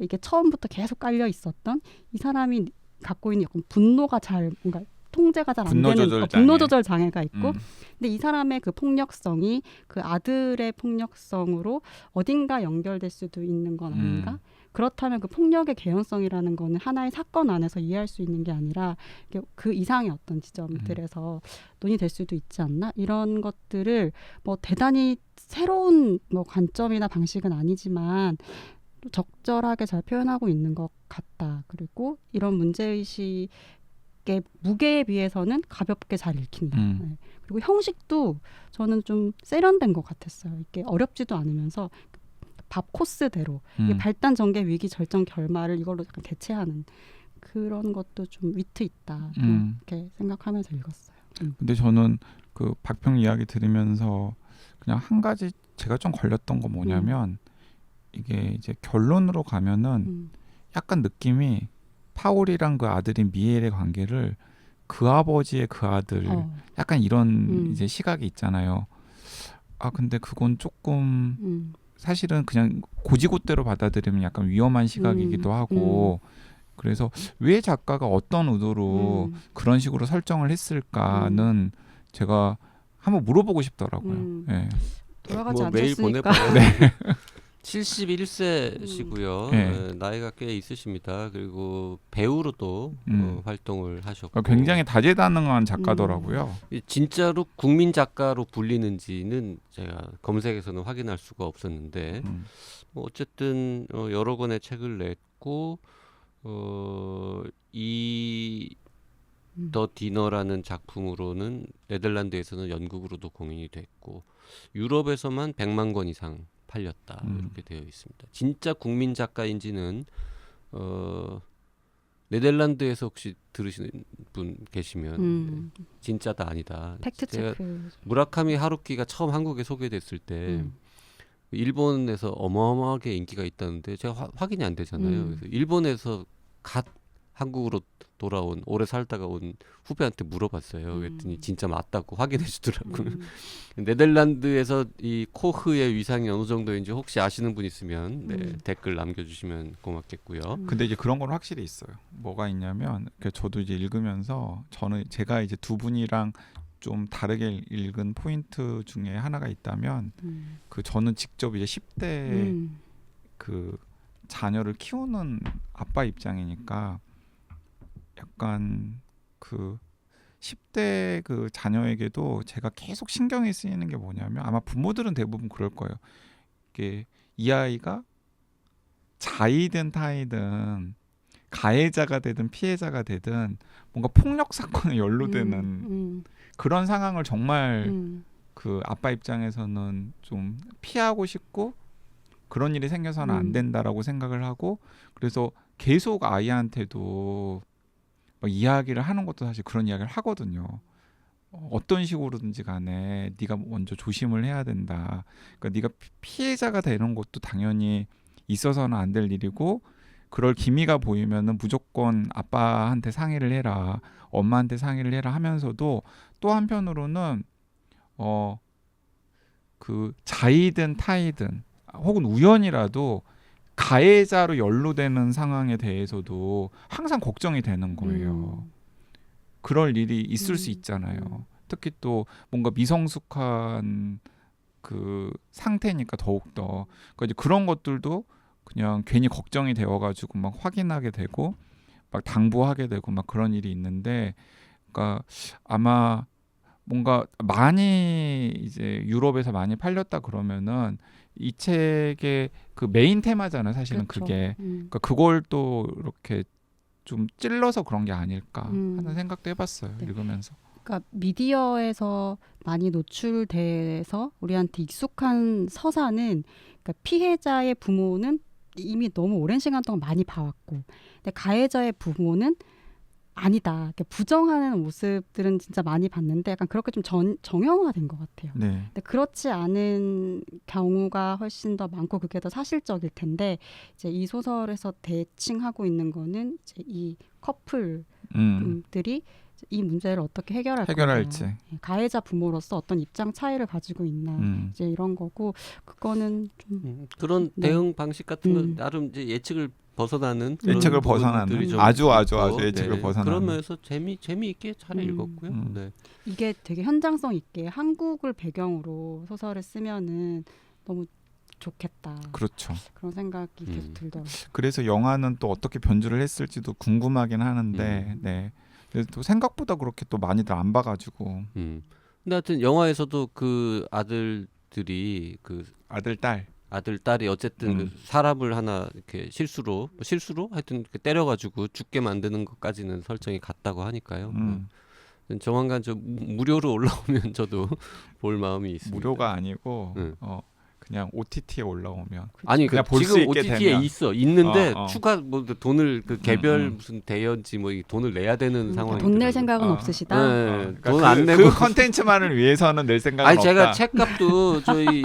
이게 처음부터 계속 깔려 있었던 이 사람이 갖고 있는 약간 분노가 잘 뭔가 통제가 잘 안 되는 분노 조절 장애가 있고 근데 이 사람의 그 폭력성이 그 아들의 폭력성으로 어딘가 연결될 수도 있는 건 아닌가? 그렇다면 그 폭력의 개연성이라는 거는 하나의 사건 안에서 이해할 수 있는 게 아니라 그 이상의 어떤 지점들에서 논의될 수도 있지 않나? 이런 것들을 뭐 대단히 새로운 뭐 관점이나 방식은 아니지만 적절하게 잘 표현하고 있는 것 같다. 그리고 이런 문제의식 무게에 비해서는 가볍게 잘 읽힌다. 네. 그리고 형식도 저는 좀 세련된 것 같았어요. 이게 어렵지도 않으면서 밥 코스대로 이게 발단 전개 위기 절정 결말을 이걸로 약간 대체하는 그런 것도 좀 위트 있다. 이렇게 생각하면서 읽었어요. 근데 저는 그 박평 이야기 들으면서 그냥 한 가지 제가 좀 걸렸던 거 뭐냐면 이게 이제 결론으로 가면은 약간 느낌이 파울이랑 그 아들인 미엘의 관계를 그 아버지의 그 아들 약간 이런 이제 시각이 있잖아요. 근데 그건 조금 사실은 그냥 고지고대로 받아들이면 약간 위험한 시각이기도 하고 그래서 왜 작가가 어떤 의도로 그런 식으로 설정을 했을까는 제가 한번 물어보고 싶더라고요. 네. 돌아가지 뭐 메일 않으셨으니까. 보내봐요. 네. 71세시고요. 네. 나이가 꽤 있으십니다. 그리고 배우로도 활동을 하셨고 굉장히 다재다능한 작가더라고요. 진짜로 국민 작가로 불리는지는 제가 검색에서는 확인할 수가 없었는데 뭐 어쨌든 여러 권의 책을 냈고 이 더 디너라는 작품으로는 네덜란드에서는 연극으로도 공연이 됐고 유럽에서만 100만 권 이상 팔렸다 이렇게 되어 있습니다. 진짜 국민 작가인지는 네덜란드에서 혹시 들으시는 분 계시면 진짜다 아니다. 팩트 체크. 무라카미 하루키가 처음 한국에 소개됐을 때 일본에서 어마어마하게 인기가 있다는데 제가 확인이 안 되잖아요. 그래서 일본에서 갓 한국으로 돌아온 오래 살다가 온 후배한테 물어봤어요. 그랬더니 진짜 맞다고 확인해 주더라고요. 네덜란드에서 이 코흐의 위상이 어느 정도인지 혹시 아시는 분 있으면 네, 댓글 남겨주시면 고맙겠고요. 근데 이제 그런 건 확실히 있어요. 뭐가 있냐면 저도 이제 읽으면서 제가 이제 두 분이랑 좀 다르게 읽은 포인트 중에 하나가 있다면 저는 직접 이제 10대 그 자녀를 키우는 아빠 입장이니까 약간 그 10대 그 자녀에게도 제가 계속 신경이 쓰이는 게 뭐냐면 아마 부모들은 대부분 그럴 거예요. 이게 이 아이가 자이든 타이든 가해자가 되든 피해자가 되든 뭔가 폭력 사건에 연루되는 그런 상황을 정말 그 아빠 입장에서는 좀 피하고 싶고 그런 일이 생겨서는 안 된다라고 생각을 하고 그래서 계속 아이한테도 막 이야기를 하는 것도 사실 그런 이야기를 하거든요. 어떤 식으로든지 간에 네가 먼저 조심을 해야 된다. 그러니까 네가 피해자가 되는 것도 당연히 있어서는 안 될 일이고 그럴 기미가 보이면은 무조건 아빠한테 상의를 해라. 엄마한테 상의를 해라 하면서도 또 한편으로는 그 자이든 타이든 혹은 우연이라도 가해자로 연루되는 상황에 대해서도 항상 걱정이 되는 거예요. 그럴 일이 있을 수 있잖아요. 특히 또 뭔가 미성숙한 그 상태니까 더욱더 그러니까 이제 그런 것들도 그냥 괜히 걱정이 되어가지고 막 확인하게 되고 막 당부하게 되고 막 그런 일이 있는데 그러니까 아마 뭔가 많이 이제 유럽에서 많이 팔렸다 그러면은 이 책의 그 메인 테마잖아요. 사실은 그렇죠. 그게 그러니까 그걸 또 이렇게 좀 찔러서 그런 게 아닐까 하는 생각도 해봤어요. 네. 읽으면서. 그러니까 미디어에서 많이 노출돼서 우리한테 익숙한 서사는 그러니까 피해자의 부모는 이미 너무 오랜 시간 동안 많이 봐왔고 근데 가해자의 부모는 아니다. 이렇게 부정하는 모습들은 진짜 많이 봤는데 약간 그렇게 좀 정형화된 것 같아요. 네. 근데 그렇지 않은 경우가 훨씬 더 많고 그게 더 사실적일 텐데 이제 이 소설에서 대칭하고 있는 거는 이제 이 커플들이 이 문제를 어떻게 해결할지. 건가. 가해자 부모로서 어떤 입장 차이를 가지고 있나 이제 이런 거고 그거는 좀 그런 대응 방식 같은 건 나름 이제 예측을 벗어나는 그런 예측을 부분들이 벗어나는 좀 아주 있고, 예측을 벗어나는 그런 면에서 재미있게 잘 읽었고요. 네. 이게 되게 현장성 있게 한국을 배경으로 소설을 쓰면은 너무 좋겠다. 그렇죠. 그런 생각이 계속 들더라고요. 그래서 영화는 또 어떻게 변주를 했을지도 궁금하긴 하는데 네. 그래서 또 생각보다 그렇게 또 많이들 안 봐가지고. 근데 하여튼 영화에서도 그 아들들이 그 아들 딸이 어쨌든 그 사람을 하나 이렇게 실수로 하여튼 이렇게 때려가지고 죽게 만드는 것까지는 설정이 같다고 하니까요. 조만간 저 무료로 올라오면 저도 볼 마음이 있습니다. 무료가 아니고 그냥 OTT에 올라오면 아니 그냥 볼 수 지금 있게 OTT에 되면 있는데 추가 뭐 돈을 그 개별 무슨 대여인지 뭐 돈을 내야 되는 상황이 돈 낼 생각은 없으시다. 네, 그러니까 돈 안 내고 그 컨텐츠만을 위해서는 낼 생각은 아니 없다. 제가 책값도 저희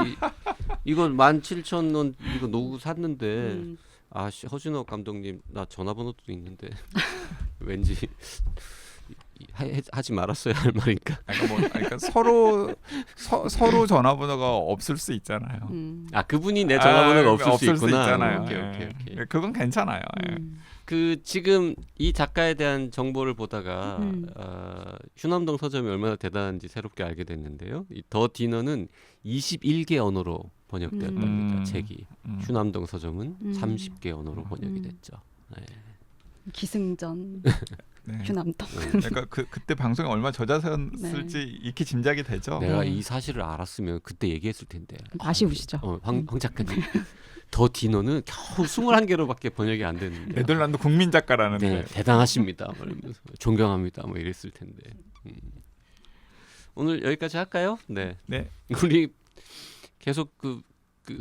이거 17,000원 이거 노구 샀는데 허준호 감독님 나 전화번호도 있는데 왠지 하지 말았어야 할 말인가. 그러니까 서로 전화번호가 없을 수 있잖아요. 그분이 내 전화번호가 없을 수 있구나. 있잖아요. 오케이. 그건 괜찮아요. 그 지금 이 작가에 대한 정보를 보다가 휴남동 서점이 얼마나 대단한지 새롭게 알게 됐는데요. 이 더 디너는 21개 언어로 번역되었답니다. 책이. 휴남동 서점은 30개 언어로 번역이 됐죠. 네. 기승전. 네. 휴남동. 그러니까 그때 방송에 얼마 젖었을지 익히 짐작이 되죠. 내가 이 사실을 알았으면 그때 얘기했을 텐데. 아쉬우시죠? 황 작가님. 더 디너는 겨우 21개로밖에 번역이 안 됐는데. 네덜란드 국민 작가라는데. 네, 대단하십니다. 이러면서 존경합니다. 뭐 이랬을 텐데. 오늘 여기까지 할까요? 네. 우리 계속 그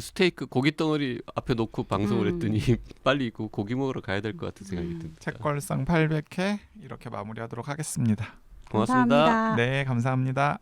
스테이크 고기 덩어리 앞에 놓고 방송을 했더니 빨리 그 고기 먹으러 가야 될 것 같은 생각이 듭니다. 책걸상 800회 이렇게 마무리하도록 하겠습니다. 고맙습니다. 감사합니다. 네, 감사합니다.